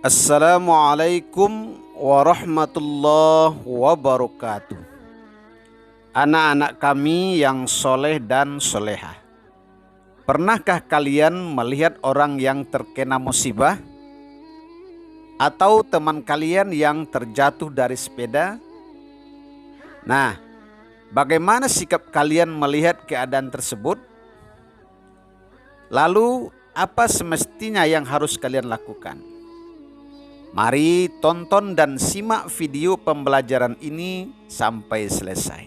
Assalamualaikum warahmatullahi wabarakatuh. Anak-anak kami yang soleh dan solehah, pernahkah kalian melihat orang yang terkena musibah? Atau teman kalian yang terjatuh dari sepeda? Nah, bagaimana sikap kalian melihat keadaan tersebut? Lalu, apa semestinya yang harus kalian lakukan? Mari tonton dan simak video pembelajaran ini sampai selesai.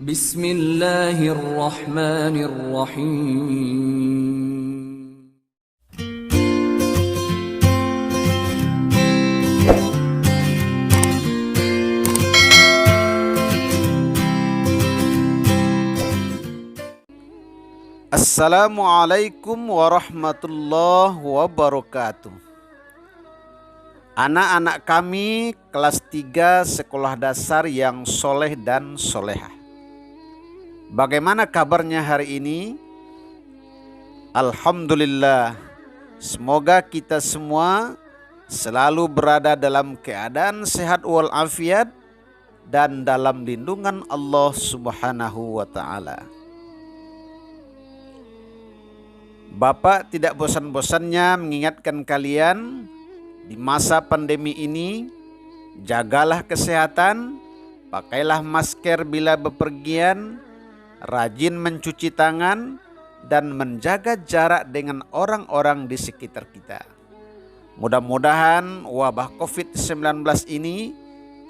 Bismillahirrahmanirrahim. Assalamualaikum warahmatullahi wabarakatuh. Anak-anak kami kelas 3 sekolah dasar yang soleh dan solehah, bagaimana kabarnya hari ini? Alhamdulillah, semoga kita semua selalu berada dalam keadaan sehat walafiat dan dalam lindungan Allah Subhanahu wa ta'ala. Bapak tidak bosan-bosannya mengingatkan kalian di masa pandemi ini, jagalah kesehatan, pakailah masker bila bepergian, rajin mencuci tangan, dan menjaga jarak dengan orang-orang di sekitar kita. Mudah-mudahan wabah COVID-19 ini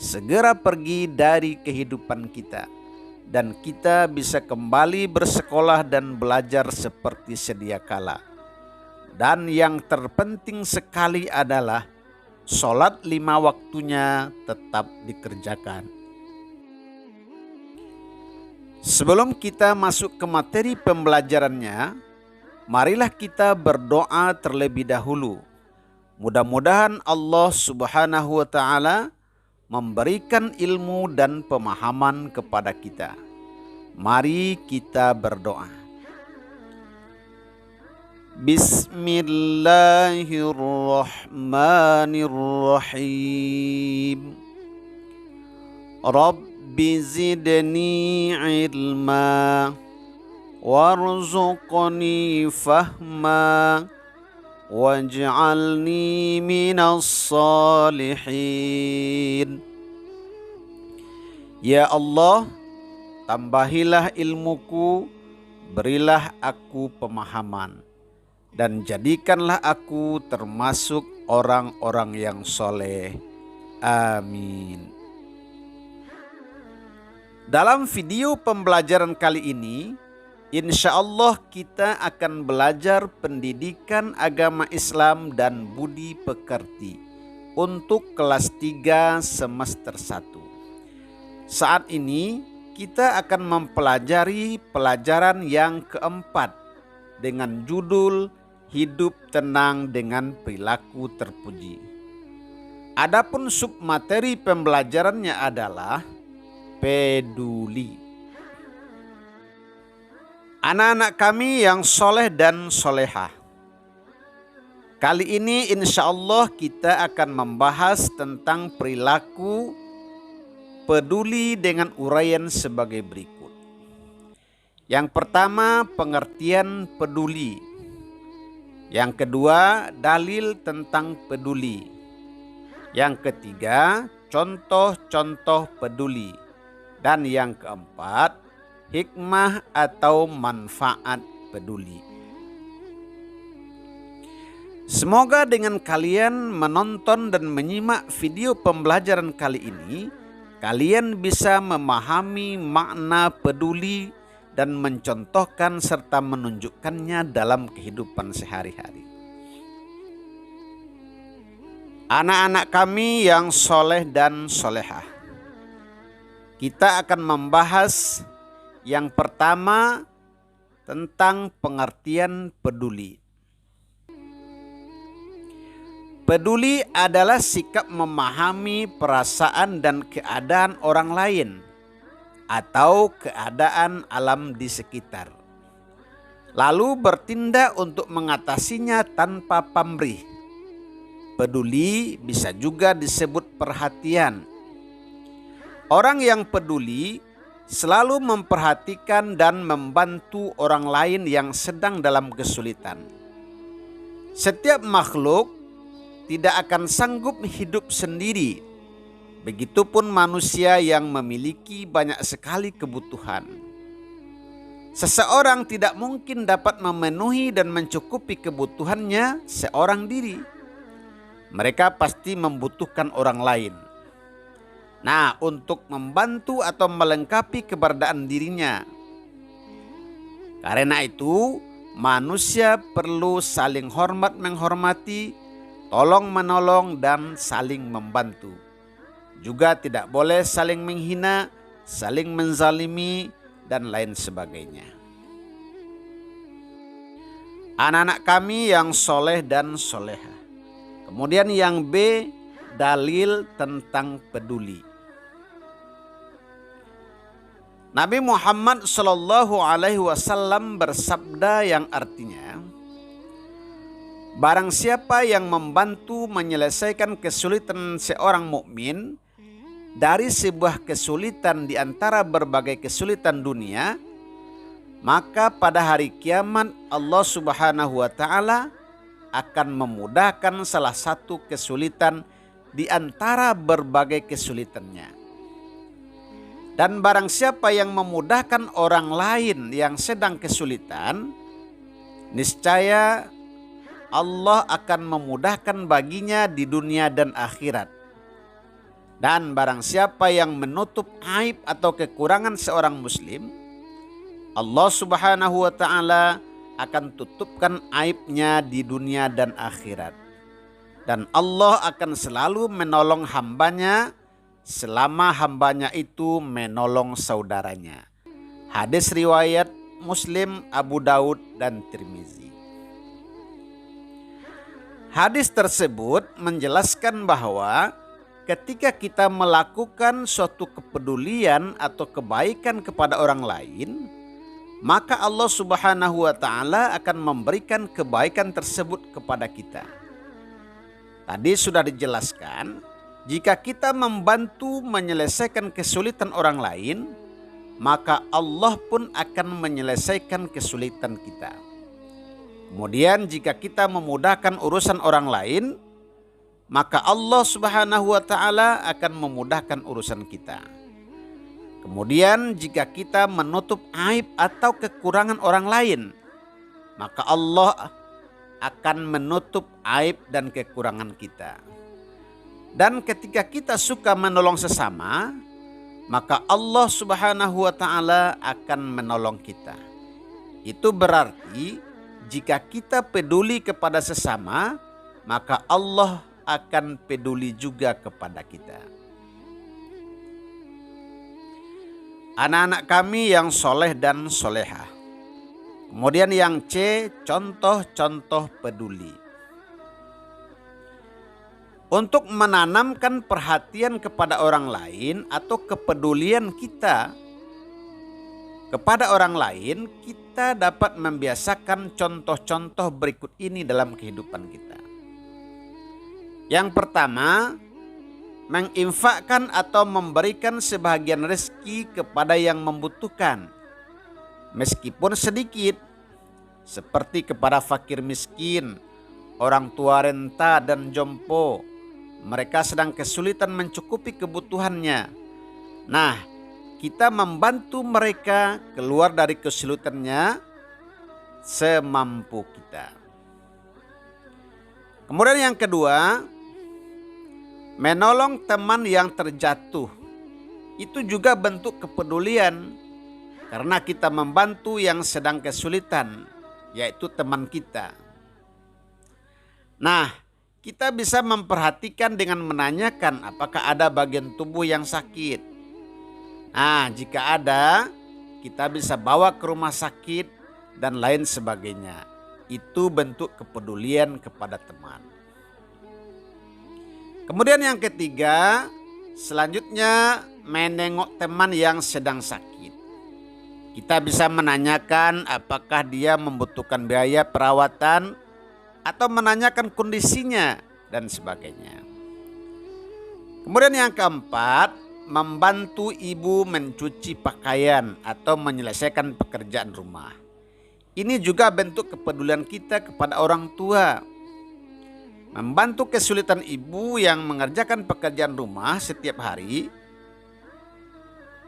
segera pergi dari kehidupan kita, dan kita bisa kembali bersekolah dan belajar seperti sedia kala. Dan yang terpenting sekali adalah sholat 5 waktunya tetap dikerjakan. Sebelum kita masuk ke materi pembelajarannya, marilah kita berdoa terlebih dahulu. Mudah-mudahan Allah Subhanahu wa ta'ala memberikan ilmu dan pemahaman kepada kita. Mari kita berdoa. Bismillahirrahmanirrahim. Rabbi zidni ilma warzuqni fahma waj'alni minas salihin. Ya Allah, tambahilah ilmuku, berilah aku pemahaman, dan jadikanlah aku termasuk orang-orang yang soleh. Amin. Dalam video pembelajaran kali ini, insya Allah kita akan belajar pendidikan agama Islam dan budi pekerti untuk kelas 3 semester 1. Saat ini kita akan mempelajari pelajaran yang keempat dengan judul Hidup Tenang dengan Perilaku Terpuji. Adapun submateri pembelajarannya adalah peduli. Anak-anak kami yang soleh dan solehah, kali ini insya Allah kita akan membahas tentang perilaku peduli dengan uraian sebagai berikut. Yang pertama, pengertian peduli. Yang kedua, dalil tentang peduli. Yang ketiga, contoh-contoh peduli. Dan yang keempat, hikmah atau manfaat peduli. Semoga dengan kalian menonton dan menyimak video pembelajaran kali ini, kalian bisa memahami makna peduli dan mencontohkan serta menunjukkannya dalam kehidupan sehari-hari. Anak-anak kami yang soleh dan solehah, kita akan membahas yang pertama tentang pengertian peduli. Peduli adalah sikap memahami perasaan dan keadaan orang lain atau keadaan alam di sekitar. lalu bertindak untuk mengatasinya tanpa pamrih. Peduli bisa juga disebut perhatian. Orang yang peduli selalu memperhatikan dan membantu orang lain yang sedang dalam kesulitan. Setiap makhluk tidak akan sanggup hidup sendiri. Begitupun manusia yang memiliki banyak sekali kebutuhan. Seseorang tidak mungkin dapat memenuhi dan mencukupi kebutuhannya seorang diri. Mereka pasti membutuhkan orang lain. Nah, untuk membantu atau melengkapi keberadaan dirinya. Karena itu, manusia perlu saling hormat menghormati, tolong menolong dan saling membantu. Juga tidak boleh saling menghina, saling menzalimi dan lain sebagainya. Anak-anak kami yang soleh dan soleha. Kemudian yang B, dalil tentang peduli. Nabi Muhammad SAW bersabda yang artinya, barang siapa yang membantu menyelesaikan kesulitan seorang mukmin dari sebuah kesulitan di antara berbagai kesulitan dunia, maka pada hari kiamat Allah Subhanahu wa taala akan memudahkan salah satu kesulitan di antara berbagai kesulitannya. Dan barang siapa yang memudahkan orang lain yang sedang kesulitan, niscaya Allah akan memudahkan baginya di dunia dan akhirat. Dan barang siapa yang menutup aib atau kekurangan seorang muslim, Allah Subhanahu wa taala akan tutupkan aibnya di dunia dan akhirat. Dan Allah akan selalu menolong hambanya selama hambanya itu menolong saudaranya. Hadis riwayat Muslim, Abu Daud, dan Tirmizi. Hadis tersebut menjelaskan bahwa ketika kita melakukan suatu kepedulian atau kebaikan kepada orang lain, maka Allah Subhanahu wa taala akan memberikan kebaikan tersebut kepada kita. Tadi sudah dijelaskan, jika kita membantu menyelesaikan kesulitan orang lain, maka Allah pun akan menyelesaikan kesulitan kita. Kemudian jika kita memudahkan urusan orang lain, maka Allah Subhanahu wa taala akan memudahkan urusan kita. Kemudian jika kita menutup aib atau kekurangan orang lain, maka Allah akan menutup aib dan kekurangan kita. Dan ketika kita suka menolong sesama, maka Allah Subhanahu wa taala akan menolong kita. Itu berarti jika kita peduli kepada sesama, maka Allah akan peduli juga kepada kita. Anak-anak kami yang soleh dan soleha. Kemudian yang C, contoh-contoh peduli. Untuk menanamkan perhatian kepada orang lain atau kepedulian kita kepada orang lain, kita dapat membiasakan contoh-contoh berikut ini dalam kehidupan kita. Yang pertama, menginfakkan atau memberikan sebahagian rezeki kepada yang membutuhkan, meskipun sedikit, seperti kepada fakir miskin, orang tua renta dan jompo. Mereka sedang kesulitan mencukupi kebutuhannya. Nah, kita membantu mereka keluar dari kesulitannya semampu kita. Kemudian yang kedua, menolong teman yang terjatuh. Itu juga bentuk kepedulian, karena kita membantu yang sedang kesulitan, yaitu teman kita. Nah, kita bisa memperhatikan dengan menanyakan apakah ada bagian tubuh yang sakit. Nah, jika ada, kita bisa bawa ke rumah sakit dan lain sebagainya. Itu bentuk kepedulian kepada teman. Kemudian yang ketiga, selanjutnya menengok teman yang sedang sakit. Kita bisa menanyakan apakah dia membutuhkan biaya perawatan atau menanyakan kondisinya dan sebagainya. Kemudian yang keempat, membantu ibu mencuci pakaian atau menyelesaikan pekerjaan rumah. Ini juga bentuk kepedulian kita kepada orang tua. Membantu kesulitan ibu yang mengerjakan pekerjaan rumah setiap hari,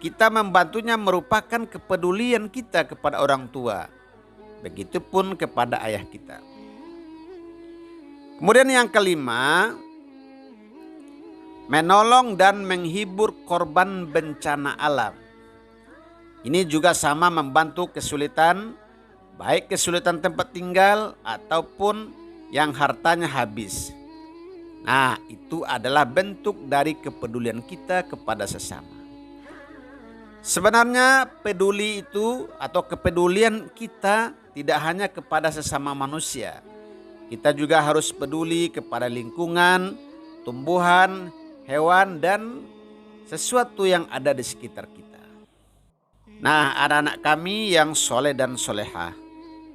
kita membantunya merupakan kepedulian kita kepada orang tua. Begitupun kepada ayah kita. Kemudian yang kelima, menolong dan menghibur korban bencana alam. Ini juga sama membantu kesulitan, baik kesulitan tempat tinggal ataupun yang hartanya habis. Nah, itu adalah bentuk dari kepedulian kita kepada sesama. Sebenarnya peduli itu atau kepedulian kita tidak hanya kepada sesama manusia. Kita juga harus peduli kepada lingkungan, tumbuhan, hewan, dan sesuatu yang ada di sekitar kita. Nah, anak-anak kami yang soleh dan solehah,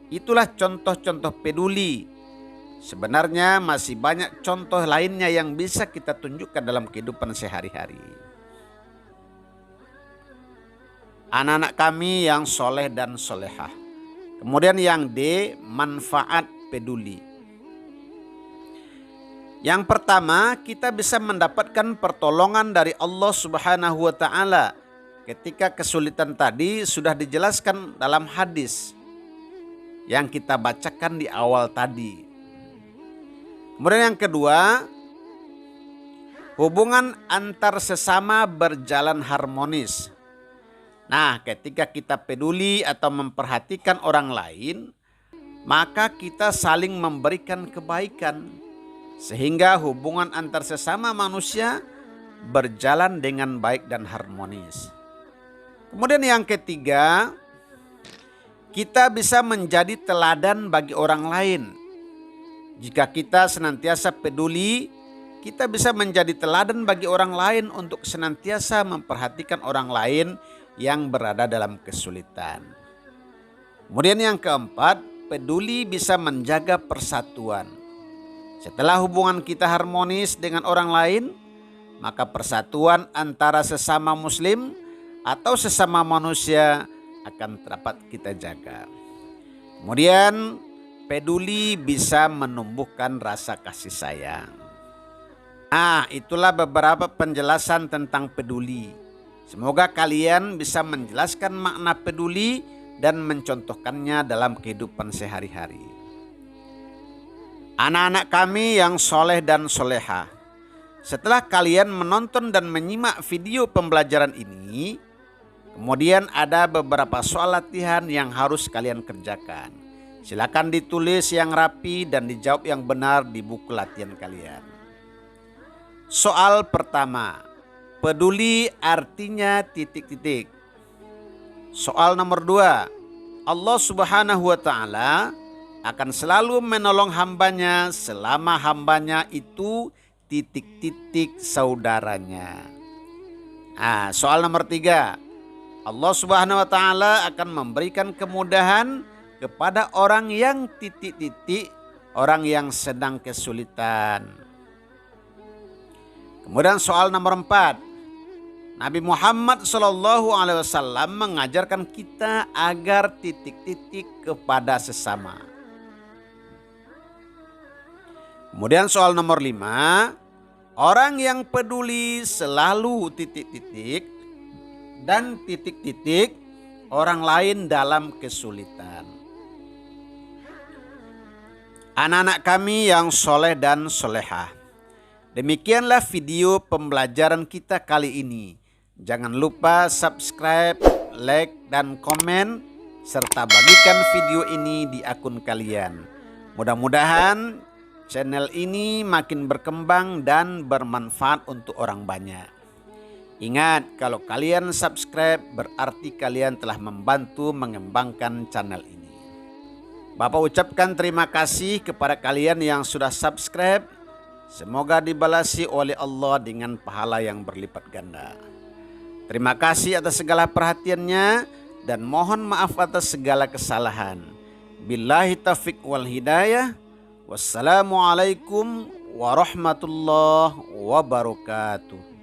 itulah contoh-contoh peduli. Sebenarnya masih banyak contoh lainnya yang bisa kita tunjukkan dalam kehidupan sehari-hari. Anak-anak kami yang soleh dan solehah. Kemudian yang D, manfaat peduli. Yang pertama, kita bisa mendapatkan pertolongan dari Allah Subhanahu wa Ta'ala ketika kesulitan tadi sudah dijelaskan dalam hadis yang kita bacakan di awal tadi. Kemudian yang kedua, hubungan antar sesama berjalan harmonis. Nah, ketika kita peduli atau memperhatikan orang lain, maka kita saling memberikan kebaikan. Sehingga hubungan antar sesama manusia berjalan dengan baik dan harmonis. Kemudian yang ketiga, kita bisa menjadi teladan bagi orang lain. Jika kita senantiasa peduli, kita bisa menjadi teladan bagi orang lain untuk senantiasa memperhatikan orang lain yang berada dalam kesulitan. Kemudian yang keempat, peduli bisa menjaga persatuan. Setelah hubungan kita harmonis dengan orang lain, maka persatuan antara sesama muslim atau sesama manusia akan dapat kita jaga. Kemudian peduli bisa menumbuhkan rasa kasih sayang. Nah, itulah beberapa penjelasan tentang peduli. Semoga kalian bisa menjelaskan makna peduli dan mencontohkannya dalam kehidupan sehari-hari. Anak-anak kami yang soleh dan soleha, setelah kalian menonton dan menyimak video pembelajaran ini, kemudian ada beberapa soal latihan yang harus kalian kerjakan. Silakan ditulis yang rapi dan dijawab yang benar di buku latihan kalian. Soal pertama, peduli artinya titik-titik. Soal nomor 2, Allah Subhanahu wa Ta'ala akan selalu menolong hambanya selama hambanya itu titik-titik saudaranya. Nah, soal nomor 3, Allah Subhanahu wa Ta'ala akan memberikan kemudahan kepada orang yang titik-titik, orang yang sedang kesulitan. Kemudian soal nomor 4, Nabi Muhammad SAW mengajarkan kita agar titik-titik kepada sesama. Kemudian soal nomor 5, orang yang peduli selalu titik-titik dan titik-titik orang lain dalam kesulitan. Anak-anak kami yang soleh dan solehah, demikianlah video pembelajaran kita kali ini. Jangan lupa subscribe, like, dan komen, serta bagikan video ini di akun kalian. Mudah-mudahan channel ini makin berkembang dan bermanfaat untuk orang banyak. Ingat, kalau kalian subscribe berarti kalian telah membantu mengembangkan channel ini. Bapak ucapkan terima kasih kepada kalian yang sudah subscribe. Semoga dibalasi oleh Allah dengan pahala yang berlipat ganda. Terima kasih atas segala perhatiannya dan mohon maaf atas segala kesalahan. Billahi taufiq wal hidayah. Wassalamualaikum warahmatullahi wabarakatuh.